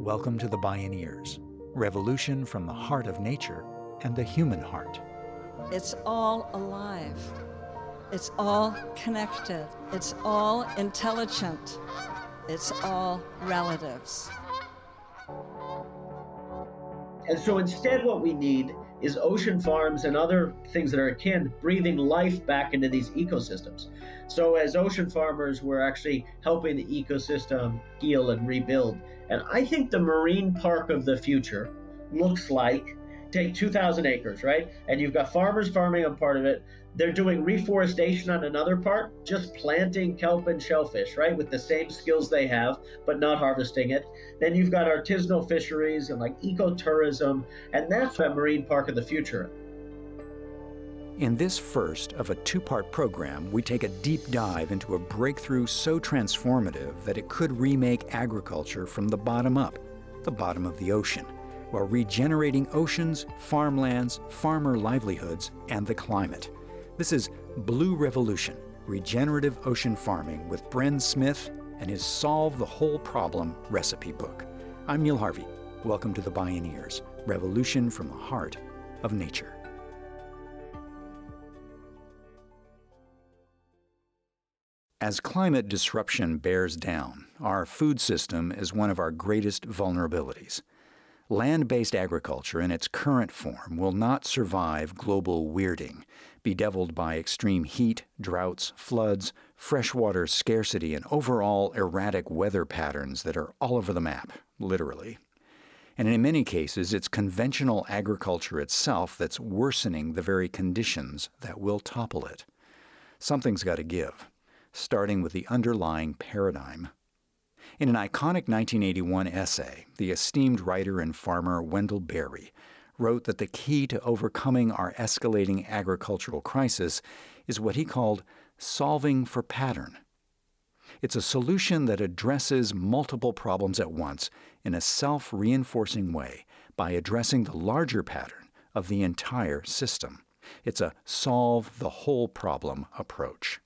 Welcome to the Bioneers, revolution from the heart of nature and the human heart. It's all alive. It's all connected. It's all intelligent. It's all relatives. And so instead what we need is ocean farms and other things that are akin, breathing life back into these ecosystems. So as ocean farmers, we're actually helping the ecosystem heal and rebuild. And I think the marine park of the future looks like, take 2,000 acres, right? And you've got farmers farming on part of it. They're doing reforestation on another part, just planting kelp and shellfish, right? With the same skills they have, but not harvesting it. Then you've got artisanal fisheries and like ecotourism, and that's a marine park of the future. In this first of a two-part program, we take a deep dive into a breakthrough so transformative that it could remake agriculture from the bottom up, the bottom of the ocean, while regenerating oceans, farmlands, farmer livelihoods, and the climate. This is Blue Revolution, Regenerative Ocean Farming with Bren Smith and his Solve the Whole Problem recipe book. I'm Neil Harvey. Welcome to the Bioneers, revolution from the heart of nature. As climate disruption bears down, our food system is one of our greatest vulnerabilities. Land-based agriculture in its current form will not survive global weirding, bedeviled by extreme heat, droughts, floods, freshwater scarcity, and overall erratic weather patterns that are all over the map, literally. And in many cases, it's conventional agriculture itself that's worsening the very conditions that will topple it. Something's got to give, starting with the underlying paradigm. In an iconic 1981 essay, the esteemed writer and farmer Wendell Berry wrote that the key to overcoming our escalating agricultural crisis is what he called solving for pattern. It's a solution that addresses multiple problems at once in a self-reinforcing way by addressing the larger pattern of the entire system. It's a solve the whole problem approach.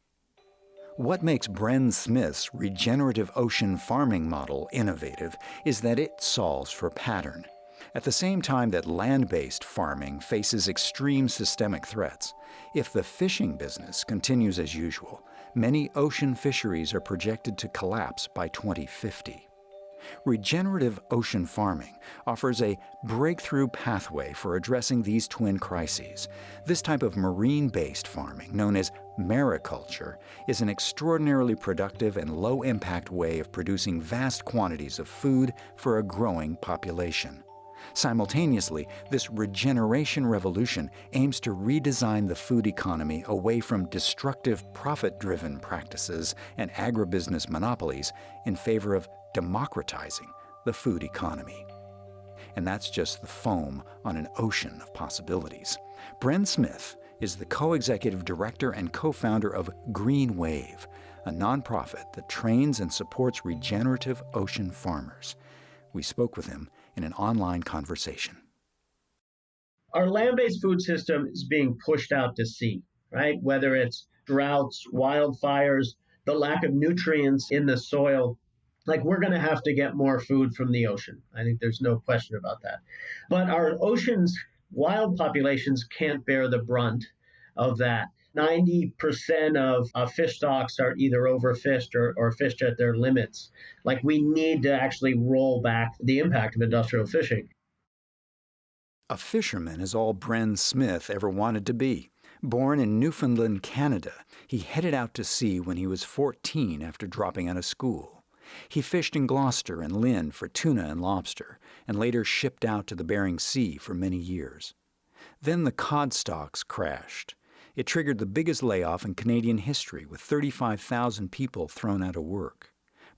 What makes Bren Smith's regenerative ocean farming model innovative is that it solves for pattern. At the same time that land-based farming faces extreme systemic threats, if the fishing business continues as usual, many ocean fisheries are projected to collapse by 2050. Regenerative ocean farming offers a breakthrough pathway for addressing these twin crises. This type of marine-based farming, known as mariculture, is an extraordinarily productive and low-impact way of producing vast quantities of food for a growing population. Simultaneously, this regeneration revolution aims to redesign the food economy away from destructive profit-driven practices and agribusiness monopolies in favor of democratizing the food economy. And that's just the foam on an ocean of possibilities. Bren Smith is the co-executive director and co-founder of GreenWave, a nonprofit that trains and supports regenerative ocean farmers. We spoke with him in an online conversation. Our land-based food system is being pushed out to sea, right? Whether it's droughts, wildfires, the lack of nutrients in the soil. Like, we're going to have to get more food from the ocean. I think there's no question about that. But our ocean's wild populations can't bear the brunt of that. 90% of fish stocks are either overfished or fished at their limits. Like, we need to actually roll back the impact of industrial fishing. A fisherman is all Bren Smith ever wanted to be. Born in Newfoundland, Canada, he headed out to sea when he was 14 after dropping out of school. He fished in Gloucester and Lynn for tuna and lobster, and later shipped out to the Bering Sea for many years. Then the cod stocks crashed. It triggered the biggest layoff in Canadian history, with 35,000 people thrown out of work.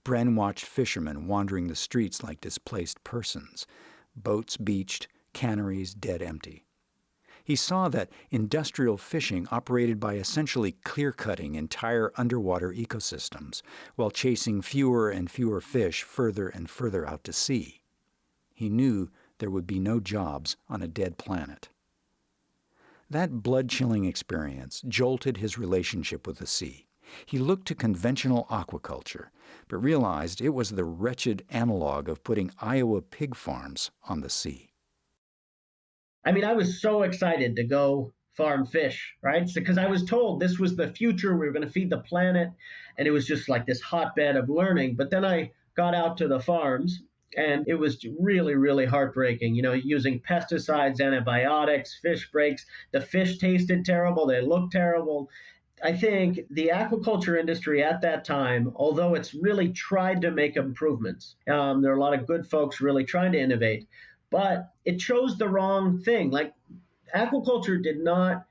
Bren watched fishermen wandering the streets like displaced persons, boats beached, canneries dead empty. He saw that industrial fishing operated by essentially clear-cutting entire underwater ecosystems while chasing fewer and fewer fish further and further out to sea. He knew there would be no jobs on a dead planet. That blood-chilling experience jolted his relationship with the sea. He looked to conventional aquaculture, but realized it was the wretched analog of putting Iowa pig farms on the sea. I mean, I was so excited to go farm fish, right? Because I was told this was the future. We were going to feed the planet. And it was just like this hotbed of learning. But then I got out to the farms and it was really, really heartbreaking. You know, using pesticides, antibiotics, fish breaks. The fish tasted terrible. They looked terrible. I think the aquaculture industry at that time, although it's really tried to make improvements, there are a lot of good folks really trying to innovate, but it chose the wrong thing. Like aquaculture did not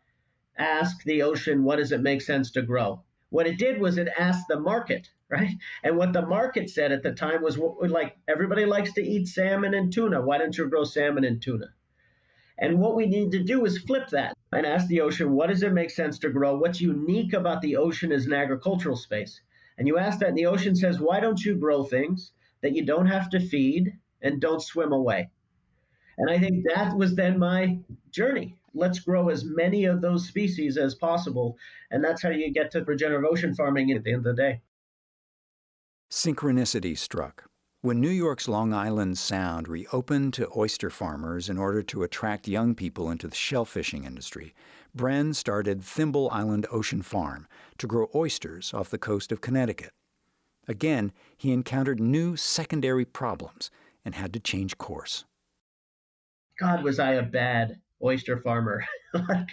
ask the ocean, what does it make sense to grow? What it did was it asked the market, right? And what the market said at the time was, like, everybody likes to eat salmon and tuna. Why don't you grow salmon and tuna? And what we need to do is flip that and ask the ocean, what does it make sense to grow? What's unique about the ocean as an agricultural space? And you ask that, and the ocean says, why don't you grow things that you don't have to feed and don't swim away? And I think that was then my journey. Let's grow as many of those species as possible. And that's how you get to regenerative ocean farming at the end of the day. Synchronicity struck. When New York's Long Island Sound reopened to oyster farmers in order to attract young people into the shellfishing industry, Bren started Thimble Island Ocean Farm to grow oysters off the coast of Connecticut. Again, he encountered new secondary problems and had to change course. God, was I a bad oyster farmer. Like,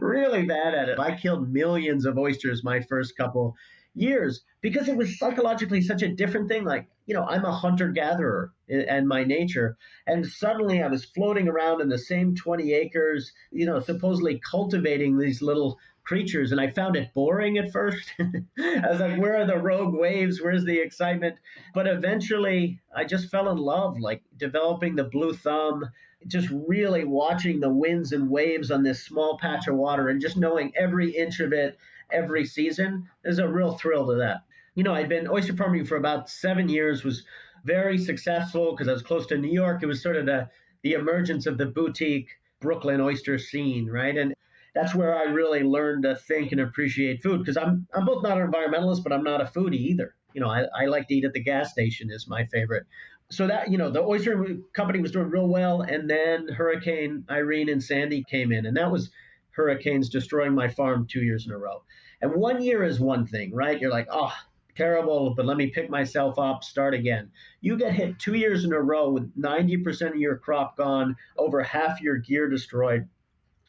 really bad at it. I killed millions of oysters my first couple years because it was psychologically such a different thing. Like, you know, I'm a hunter-gatherer and my nature. And suddenly I was floating around in the same 20 acres, you know, supposedly cultivating these little creatures. And I found it boring at first. I was like, where are the rogue waves? Where's the excitement? But eventually I just fell in love, like developing the blue thumb, just really watching the winds and waves on this small patch of water and just knowing every inch of it every season. There's a real thrill to that. You know, I'd been oyster farming for about 7 years, was very successful because I was close to New York. It was sort of the emergence of the boutique Brooklyn oyster scene, right? And that's where I really learned to think and appreciate food, because I'm both not an environmentalist, but I'm not a foodie either. You know, I like to eat at the gas station is my favorite. So that, you know, the oyster company was doing real well. And then Hurricane Irene and Sandy came in, and that was hurricanes destroying my farm 2 years in a row. And 1 year is one thing, right? You're like, oh, terrible, but let me pick myself up, start again. You get hit 2 years in a row with 90% of your crop gone, over half your gear destroyed,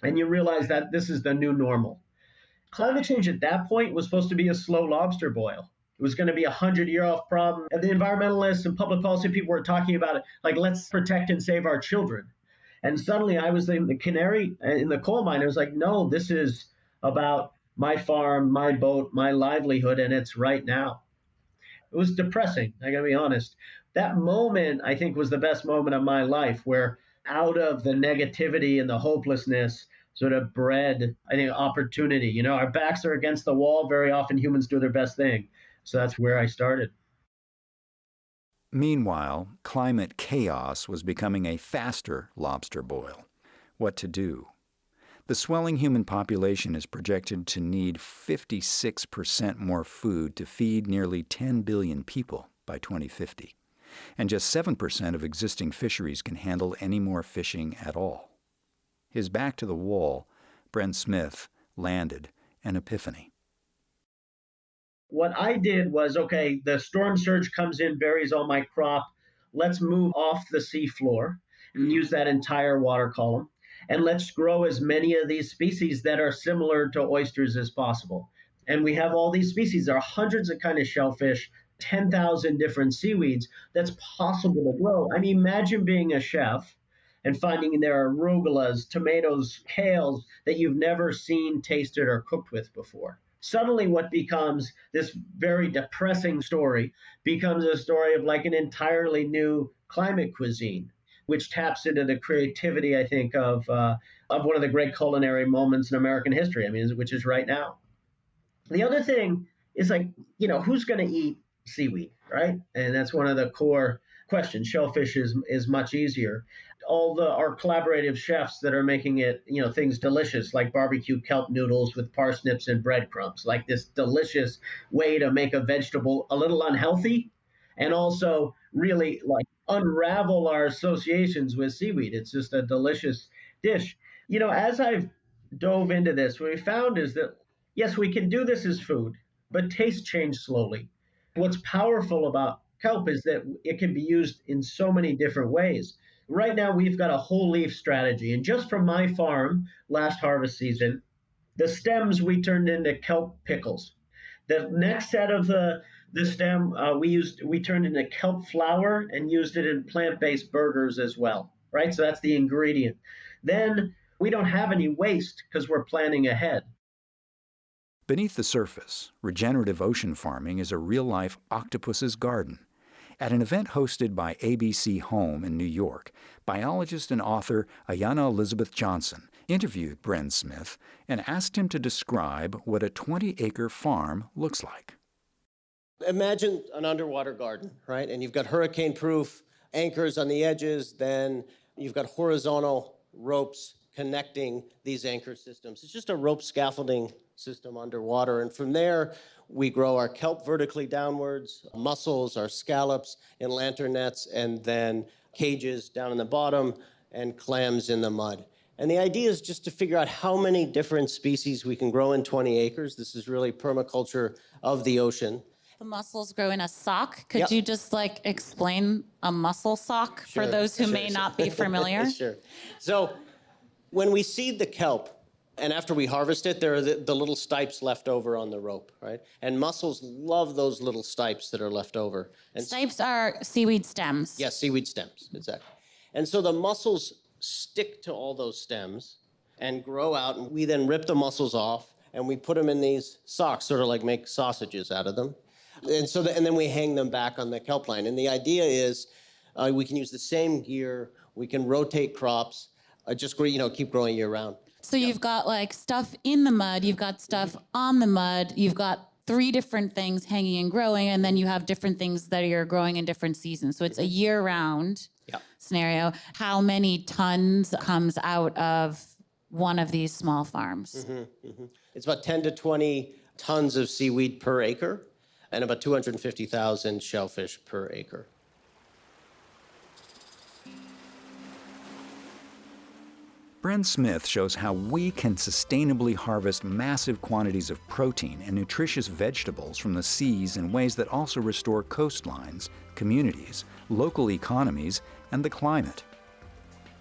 and you realize that this is the new normal. Climate change at that point was supposed to be a slow lobster boil. It was going to be a 100-year-off problem. And the environmentalists and public policy people were talking about it, like, let's protect and save our children. And suddenly I was the canary in the coal mine. I was like, no, this is about my farm, my boat, my livelihood, and it's right now. It was depressing, I gotta be honest. That moment, I think, was the best moment of my life, where out of the negativity and the hopelessness sort of bred, I think, opportunity. You know, our backs are against the wall. Very often humans do their best thing. So that's where I started. Meanwhile, climate chaos was becoming a faster lobster boil. What to do? The swelling human population is projected to need 56% more food to feed nearly 10 billion people by 2050. And just 7% of existing fisheries can handle any more fishing at all. His back to the wall, Bren Smith landed an epiphany. What I did was, okay, the storm surge comes in, buries all my crop. Let's move off the seafloor and use that entire water column. And let's grow as many of these species that are similar to oysters as possible. And we have all these species. There are hundreds of kind of shellfish, 10,000 different seaweeds that's possible to grow. I mean, imagine being a chef and finding there are arugulas, tomatoes, kales that you've never seen, tasted, or cooked with before. Suddenly what becomes this very depressing story becomes a story of like an entirely new climate cuisine, which taps into the creativity, I think, of one of the great culinary moments in American history, I mean, which is right now. The other thing is, like, you know, who's going to eat seaweed, right? And that's one of the core question. Shellfish is much easier. Our collaborative chefs that are making it, things delicious like barbecue kelp noodles with parsnips and breadcrumbs, like this delicious way to make a vegetable a little unhealthy and also really like unravel our associations with seaweed. It's just a delicious dish. As I've dove into this, what we found is that yes, we can do this as food, but tastes change slowly. What's powerful about kelp is that it can be used in so many different ways. Right now, we've got a whole leaf strategy. And just from my farm last harvest season, the stems we turned into kelp pickles. The next set of the stem we turned into kelp flour and used it in plant-based burgers as well, right? So that's the ingredient. Then we don't have any waste because we're planning ahead. Beneath the surface, regenerative ocean farming is a real-life octopus's garden. At an event hosted by ABC Home in New York, biologist and author Ayanna Elizabeth Johnson interviewed Bren Smith and asked him to describe what a 20-acre farm looks like. Imagine an underwater garden, right? And you've got hurricane-proof anchors on the edges, then you've got horizontal ropes connecting these anchor systems. It's just a rope scaffolding system underwater. And from there, we grow our kelp vertically downwards, mussels, our scallops in lantern nets, and then cages down in the bottom and clams in the mud. And the idea is just to figure out how many different species we can grow in 20 acres. This is really permaculture of the ocean. The mussels grow in a sock. Could you just explain a mussel sock for those who may not be familiar? Sure. So when we seed the kelp, and after we harvest it, there are the little stipes left over on the rope, right? And mussels love those little stipes that are left over. And stipes are seaweed stems. Yes, seaweed stems, exactly. And so the mussels stick to all those stems and grow out, and we then rip the mussels off, and we put them in these socks, sort of like make sausages out of them. And then we hang them back on the kelp line. And the idea is we can use the same gear, we can rotate crops, just keep growing year round. So you've got stuff in the mud, you've got stuff on the mud, you've got 3 different things hanging and growing, and then you have different things that you're growing in different seasons. So it's a year-round scenario. How many tons comes out of one of these small farms? It's about 10 to 20 tons of seaweed per acre and about 250,000 shellfish per acre. Bren Smith shows how we can sustainably harvest massive quantities of protein and nutritious vegetables from the seas in ways that also restore coastlines, communities, local economies, and the climate.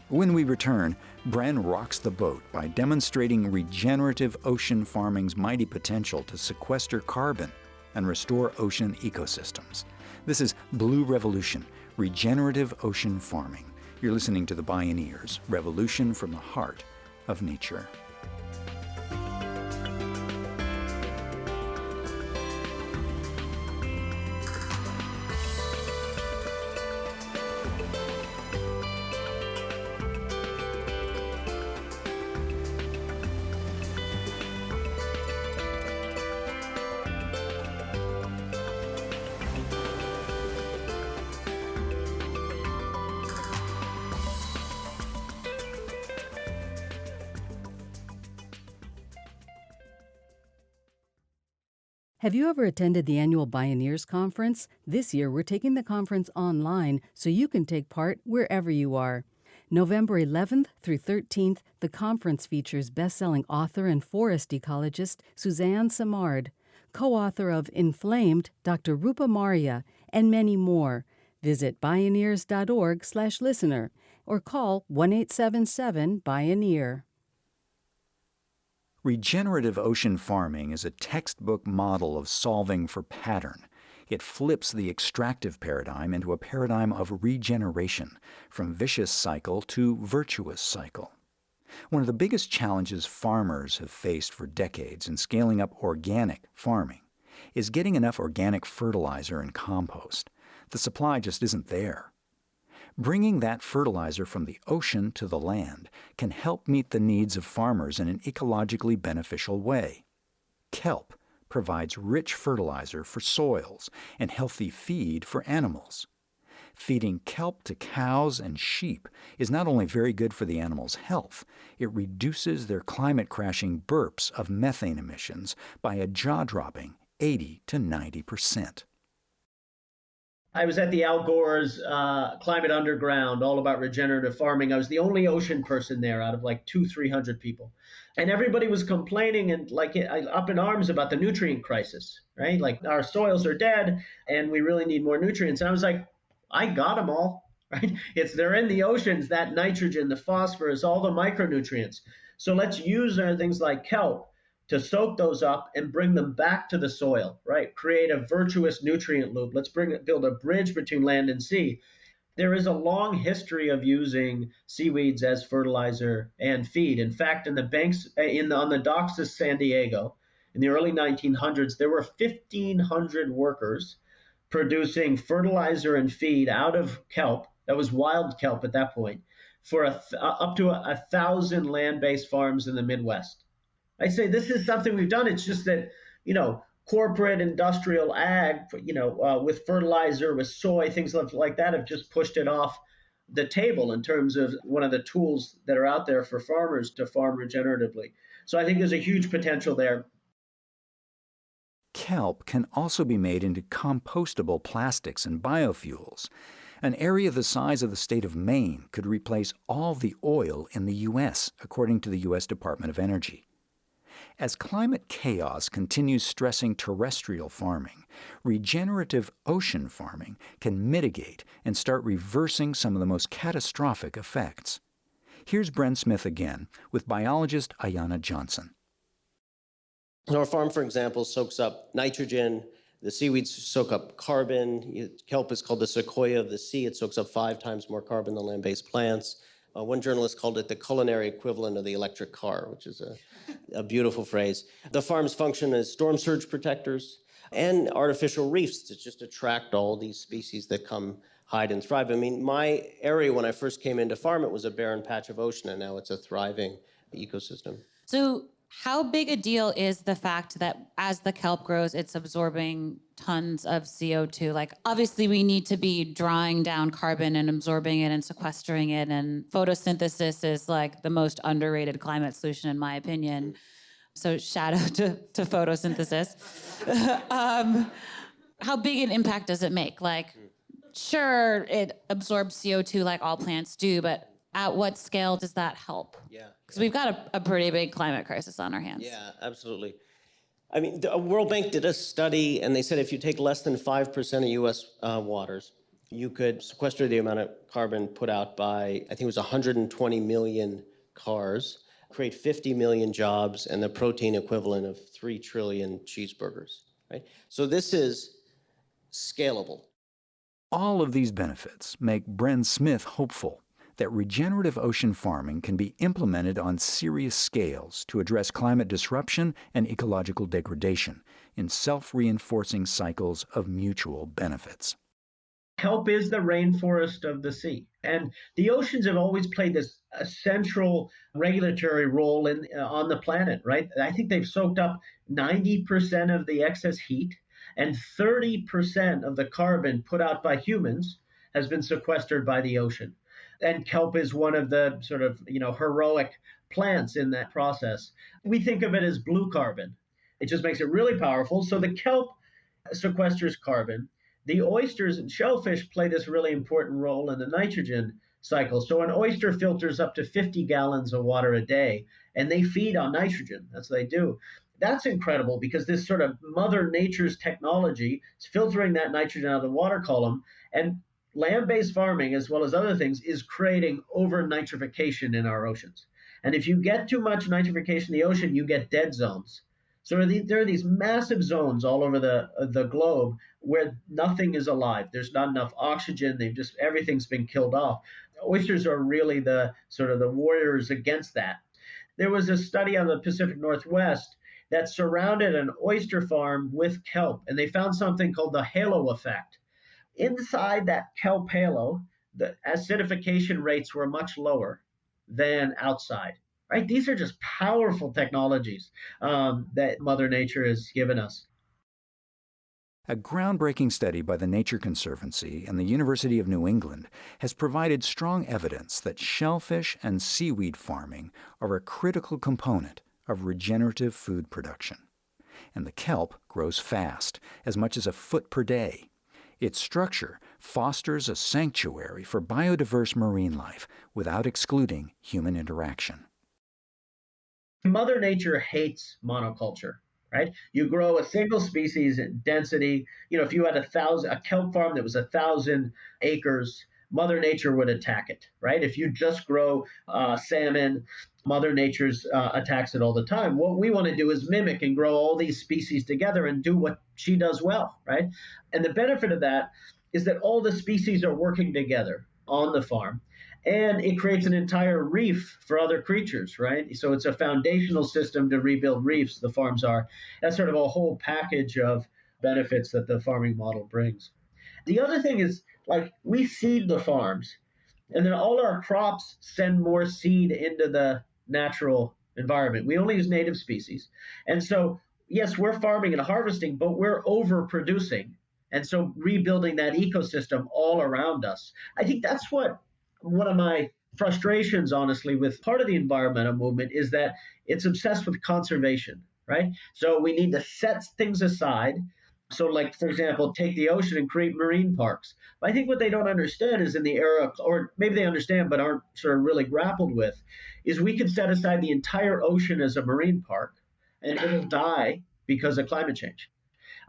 When we return, Bren rocks the boat by demonstrating regenerative ocean farming's mighty potential to sequester carbon and restore ocean ecosystems. This is Blue Revolution, regenerative ocean farming. You're listening to the Bioneers, Revolution from the Heart of Nature. Have you ever attended the annual Bioneers conference? This year, we're taking the conference online so you can take part wherever you are. November 11th through 13th, the conference features best-selling author and forest ecologist Suzanne Simard, co-author of Inflamed, Dr. Rupa Marya, and many more. Visit bioneers.org/listener or call 1-877-BIONEER. Regenerative ocean farming is a textbook model of solving for pattern. It flips the extractive paradigm into a paradigm of regeneration, from vicious cycle to virtuous cycle. One of the biggest challenges farmers have faced for decades in scaling up organic farming is getting enough organic fertilizer and compost. The supply just isn't there. Bringing that fertilizer from the ocean to the land can help meet the needs of farmers in an ecologically beneficial way. Kelp provides rich fertilizer for soils and healthy feed for animals. Feeding kelp to cows and sheep is not only very good for the animals' health, it reduces their climate-crashing burps of methane emissions by a jaw-dropping 80 to 90%. I was at the Al Gore's Climate Underground, all about regenerative farming. I was the only ocean person there out of like 300 people. And everybody was complaining and like up in arms about the nutrient crisis, right? Like our soils are dead and we really need more nutrients. And I was like, I got them all, right? They're in the oceans, that nitrogen, the phosphorus, all the micronutrients. So let's use things like kelp to soak those up and bring them back to the soil, right? Create a virtuous nutrient loop. Let's build a bridge between land and sea. There is a long history of using seaweeds as fertilizer and feed. In fact, in the banks, on the docks of San Diego, in the early 1900s, there were 1,500 workers producing fertilizer and feed out of kelp. That was wild kelp at that point, for up to 1,000 land-based farms in the Midwest. I say this is something we've done. It's just that, corporate industrial ag, with fertilizer, with soy, things like that have just pushed it off the table in terms of one of the tools that are out there for farmers to farm regeneratively. So I think there's a huge potential there. Kelp can also be made into compostable plastics and biofuels. An area the size of the state of Maine could replace all the oil in the U.S., according to the U.S. Department of Energy. As climate chaos continues stressing terrestrial farming, regenerative ocean farming can mitigate and start reversing some of the most catastrophic effects. Here's Bren Smith again with biologist Ayanna Johnson. Our farm, for example, soaks up nitrogen. The seaweeds soak up carbon. Kelp is called the sequoia of the sea. It soaks up 5 times more carbon than land-based plants. One journalist called it the culinary equivalent of the electric car, which is a beautiful phrase. The farms function as storm surge protectors and artificial reefs to just attract all these species that come hide and thrive. I mean, my area when I first came into farm, it was a barren patch of ocean, and now it's a thriving ecosystem. So how big a deal is the fact that as the kelp grows, it's absorbing tons of CO2? Like, obviously, we need to be drawing down carbon and absorbing it and sequestering it. And photosynthesis is like the most underrated climate solution, in my opinion. So shout out to photosynthesis. How big an impact does it make? Like, sure, it absorbs CO2 like all plants do, but at what scale does that help? Yeah. Because we've got a pretty big climate crisis on our hands. Yeah, absolutely. I mean, the World Bank did a study, and they said if you take less than 5% of U.S. Waters, you could sequester the amount of carbon put out by, I think it was 120 million cars, create 50 million jobs, and the protein equivalent of 3 trillion cheeseburgers, right? So this is scalable. All of these benefits make Bren Smith hopeful that regenerative ocean farming can be implemented on serious scales to address climate disruption and ecological degradation in self-reinforcing cycles of mutual benefits. Kelp is the rainforest of the sea. And the oceans have always played this central regulatory role on the planet, right? I think they've soaked up 90% of the excess heat, and 30% of the carbon put out by humans has been sequestered by the ocean. And kelp is one of the sort of, heroic plants in that process. We think of it as blue carbon. It just makes it really powerful. So the kelp sequesters carbon. The oysters and shellfish play this really important role in the nitrogen cycle. So an oyster filters up to 50 gallons of water a day, and they feed on nitrogen. That's what they do. That's incredible because this sort of Mother Nature's technology is filtering that nitrogen out of the water column. And land-based farming, as well as other things, is creating over-nitrification in our oceans. And if you get too much nitrification in the ocean, you get dead zones. So there are these massive zones all over the globe where nothing is alive. There's not enough oxygen. Everything's been killed off. Oysters are really the warriors against that. There was a study on the Pacific Northwest that surrounded an oyster farm with kelp, and they found something called the halo effect. Inside that kelp halo, the acidification rates were much lower than outside, right? These are just powerful technologies that Mother Nature has given us. A groundbreaking study by the Nature Conservancy and the University of New England has provided strong evidence that shellfish and seaweed farming are a critical component of regenerative food production. And the kelp grows fast, as much as a foot per day. Its structure fosters a sanctuary for biodiverse marine life without excluding human interaction. Mother Nature hates monoculture, right? You grow a single species density. If you had a kelp farm that was 1,000 acres, Mother Nature would attack it, right? If you just grow salmon, Mother Nature attacks it all the time. What we want to do is mimic and grow all these species together and do what she does well, right? And the benefit of that is that all the species are working together on the farm. And it creates an entire reef for other creatures, right? So it's a foundational system to rebuild reefs, the farms are. That's sort of a whole package of benefits that the farming model brings. The other thing is, we seed the farms, and then all our crops send more seed into the natural environment. We only use native species. And so, yes, we're farming and harvesting, but we're overproducing. And so rebuilding that ecosystem all around us. I think that's one of my frustrations, honestly, with part of the environmental movement is that it's obsessed with conservation, right? So we need to set things aside. So, for example, take the ocean and create marine parks. But I think what they don't understand is in the era, or maybe they understand but aren't sort of really grappled with, is we could set aside the entire ocean as a marine park and it'll die because of climate change.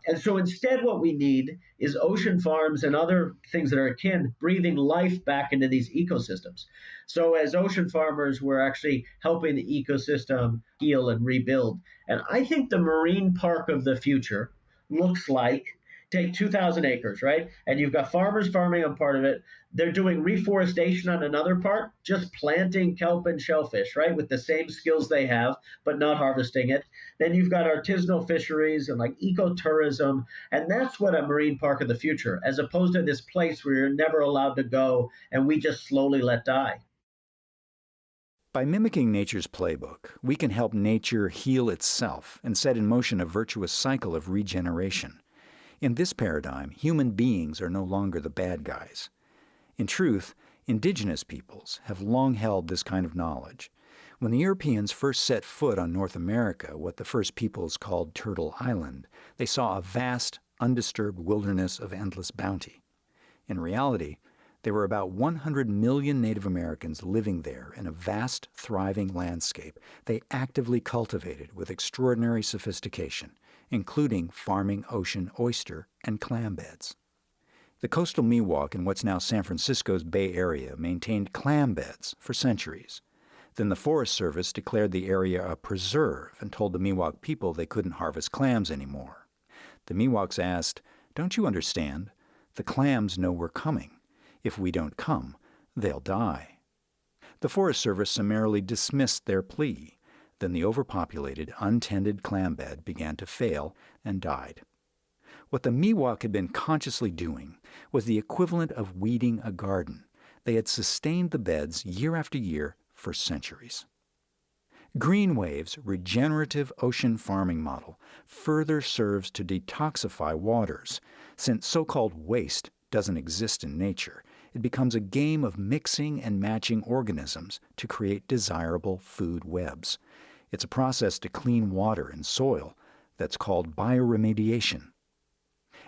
And so instead, what we need is ocean farms and other things that are akin, breathing life back into these ecosystems. So as ocean farmers, we're actually helping the ecosystem heal and rebuild. And I think the marine park of the future looks like, take 2,000 acres, right? And you've got farmers farming on part of it. They're doing reforestation on another part, just planting kelp and shellfish, right? With the same skills they have, but not harvesting it. Then you've got artisanal fisheries and ecotourism. And that's what a marine park of the future, as opposed to this place where you're never allowed to go and we just slowly let die. By mimicking nature's playbook, we can help nature heal itself and set in motion a virtuous cycle of regeneration. In this paradigm, human beings are no longer the bad guys. In truth, indigenous peoples have long held this kind of knowledge. When the Europeans first set foot on North America, what the first peoples called Turtle Island, they saw a vast, undisturbed wilderness of endless bounty. In reality, there were about 100 million Native Americans living there in a vast, thriving landscape they actively cultivated with extraordinary sophistication, including farming ocean oyster and clam beds. The coastal Miwok in what's now San Francisco's Bay Area maintained clam beds for centuries. Then the Forest Service declared the area a preserve and told the Miwok people they couldn't harvest clams anymore. The Miwoks asked, "Don't you understand? The clams know we're coming. If we don't come, they'll die." The Forest Service summarily dismissed their plea. Then the overpopulated, untended clam bed began to fail and died. What the Miwok had been consciously doing was the equivalent of weeding a garden. They had sustained the beds year after year for centuries. GreenWave's regenerative ocean farming model further serves to detoxify waters. Since so-called waste doesn't exist in nature, it becomes a game of mixing and matching organisms to create desirable food webs. It's a process to clean water and soil that's called bioremediation.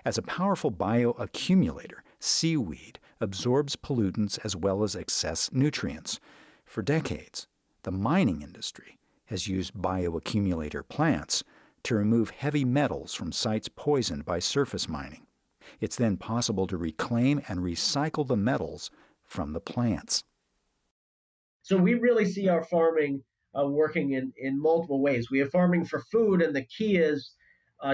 As a powerful bioaccumulator, seaweed absorbs pollutants as well as excess nutrients. For decades, the mining industry has used bioaccumulator plants to remove heavy metals from sites poisoned by surface mining. It's then possible to reclaim and recycle the metals from the plants. So we really see our farming working in multiple ways. We have farming for food, and the key is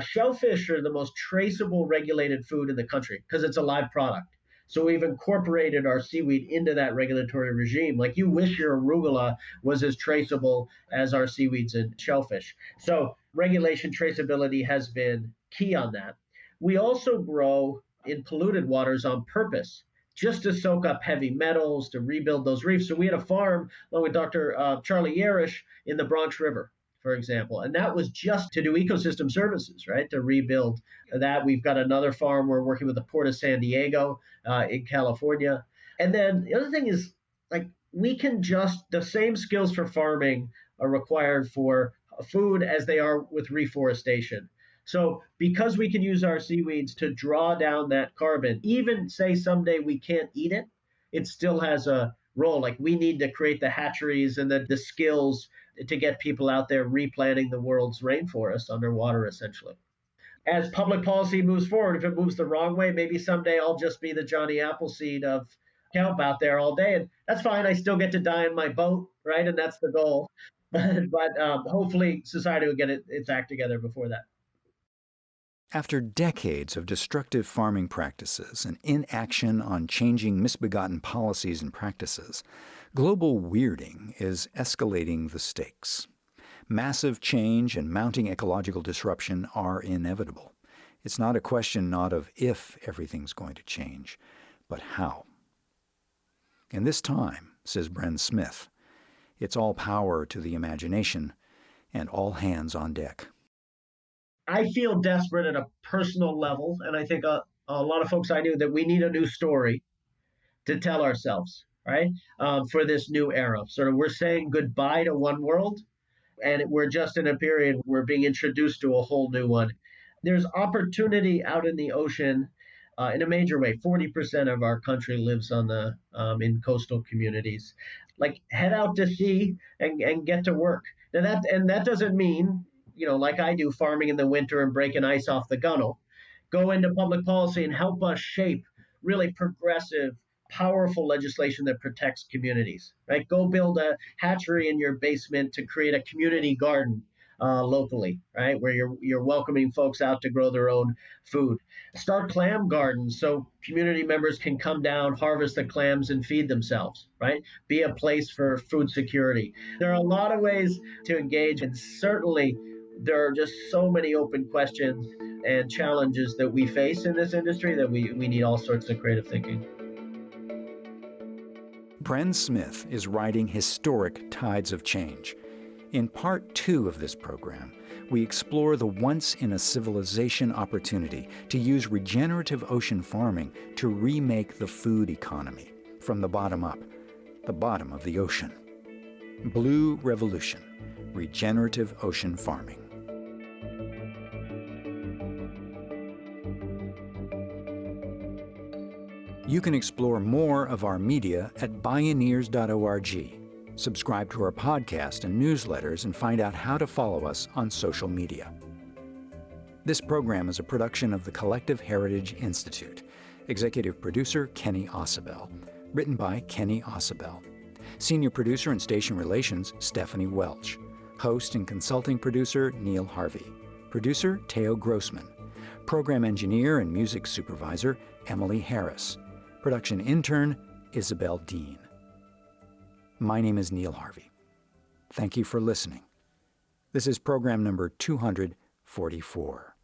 shellfish are the most traceable regulated food in the country because it's a live product. So we've incorporated our seaweed into that regulatory regime. Like you wish your arugula was as traceable as our seaweeds and shellfish. So regulation traceability has been key on that. We also grow in polluted waters on purpose, just to soak up heavy metals, to rebuild those reefs. So we had a farm along with Dr. Charlie Yarish in the Bronx River. for example. And that was just to do ecosystem services, right? To rebuild that. We've got another farm we're working with the Port of San Diego in California. And then the other thing is, like, we can just, the same skills for farming are required for food as they are with reforestation. So because we can use our seaweeds to draw down that carbon, even say someday we can't eat it, it still has a role. Like, we need to create the hatcheries and the skills to get people out there replanting the world's rainforest underwater, essentially. As public policy moves forward, if it moves the wrong way, maybe someday I'll just be the Johnny Appleseed of kelp out there all day. And that's fine. I still get to die in my boat, right? And that's the goal. But hopefully society will get its act together before that. After decades of destructive farming practices and inaction on changing misbegotten policies and practices, global weirding is escalating the stakes. Massive change and mounting ecological disruption are inevitable. It's not a question not of if everything's going to change, but how. In this time, says Bren Smith, it's all power to the imagination and all hands on deck. I feel desperate at a personal level, and I think a lot of folks I knew, that we need a new story to tell ourselves, right? For this new era. Sort of, we're saying goodbye to one world, and we're just in a period we're being introduced to a whole new one. There's opportunity out in the ocean in a major way. 40% of our country lives on the in coastal communities. Like, head out to sea and get to work. Now that doesn't mean, like I do, farming in the winter and breaking ice off the gunnel. Go into public policy and help us shape really progressive, powerful legislation that protects communities, right? Go build a hatchery in your basement to create a community garden locally, right? Where you're welcoming folks out to grow their own food. Start clam gardens so community members can come down, harvest the clams, and feed themselves, right? Be a place for food security. There are a lot of ways to engage, and certainly there are just so many open questions and challenges that we face in this industry that we need all sorts of creative thinking. Bren Smith is writing Historic Tides of Change. In Part 2 of this program, we explore the once-in-a-civilization opportunity to use regenerative ocean farming to remake the food economy from the bottom up, the bottom of the ocean. Blue Revolution, Regenerative Ocean Farming. You can explore more of our media at Bioneers.org. Subscribe to our podcast and newsletters and find out how to follow us on social media. This program is a production of the Collective Heritage Institute. Executive producer Kenny Ausubel. Written by Kenny Ausubel. Senior producer and station relations Stephanie Welch. Host and consulting producer Neil Harvey. Producer Teo Grossman. Program engineer and music supervisor Emily Harris. Production intern Isabel Dean. My name is Neil Harvey. Thank you for listening. This is program number 244.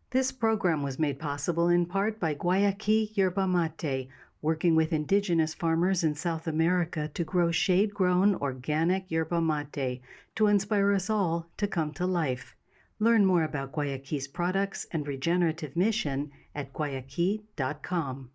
This program was made possible in part by Guayaki Yerba Mate, working with indigenous farmers in South America to grow shade-grown organic yerba mate to inspire us all to come to life. Learn more about Guayaki's products and regenerative mission at guayaki.com.